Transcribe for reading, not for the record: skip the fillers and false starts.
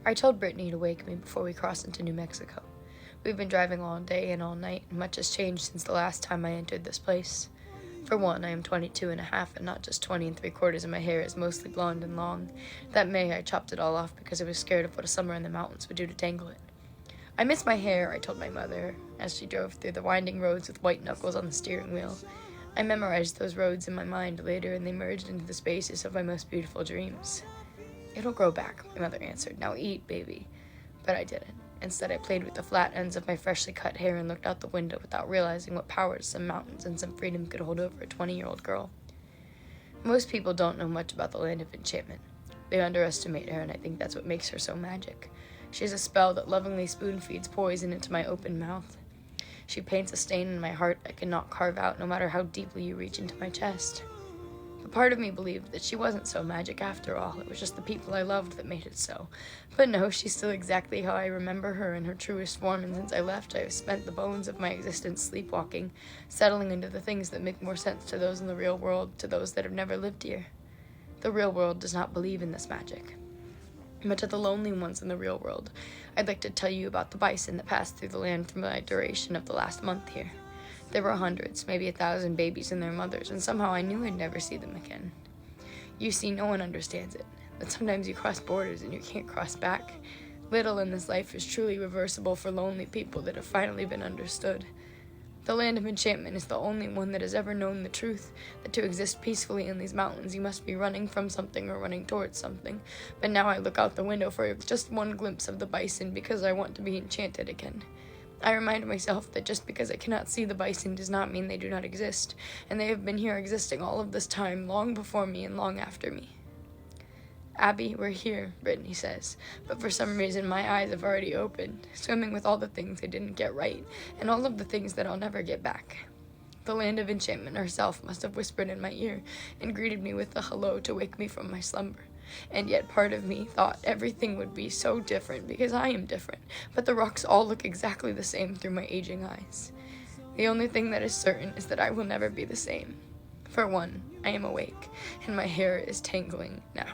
I told Brittany to wake me before we crossed into New Mexico. We've been driving all day and all night, and much has changed since the last time I entered this place. For one, I am 22 and a half, and not just 20 3/4, and my hair is mostly blonde and long. That May, I chopped it all off because I was scared of what a summer in the mountains would do to tangle it. I miss my hair, I told my mother, as she drove through the winding roads with white knuckles on the steering wheel. I memorized those roads in my mind later, and they merged into the spaces of my most beautiful dreams. "It'll grow back," my mother answered. "Now eat, baby." But I didn't. Instead, I played with the flat ends of my freshly cut hair and looked out the window without realizing what powers some mountains and some freedom could hold over a 20-year-old girl. Most people don't know much about the land of enchantment. They underestimate her, and I think that's what makes her so magic. She has a spell that lovingly spoon-feeds poison into my open mouth. She paints a stain in my heart I cannot carve out, no matter how deeply you reach into my chest. A part of me believed that she wasn't so magic after all. It was just the people I loved that made it so. But no, she's still exactly how I remember her in her truest form, and since I left, I have spent the bones of my existence sleepwalking, settling into the things that make more sense to those in the real world, to those that have never lived here. The real world does not believe in this magic. But to the lonely ones in the real world, I'd like to tell you about the bison that passed through the land through my duration of the last month here. There were hundreds, maybe 1,000 babies and their mothers, and somehow I knew I'd never see them again. You see, no one understands it, but sometimes you cross borders and you can't cross back. Little in this life is truly reversible for lonely people that have finally been understood. The land of enchantment is the only one that has ever known the truth, that to exist peacefully in these mountains you must be running from something or running towards something. But now I look out the window for just one glimpse of the bison because I want to be enchanted again. I remind myself that just because I cannot see the bison does not mean they do not exist, and they have been here existing all of this time, long before me and long after me. "Abby, we're here," Brittany says, but for some reason my eyes have already opened, swimming with all the things I didn't get right, and all of the things that I'll never get back. The land of enchantment herself must have whispered in my ear and greeted me with a hello to wake me from my slumber. And yet part of me thought everything would be so different because I am different, but the rocks all look exactly the same through my aging eyes. The only thing that is certain is that I will never be the same. For one, I am awake, and my hair is tangling now.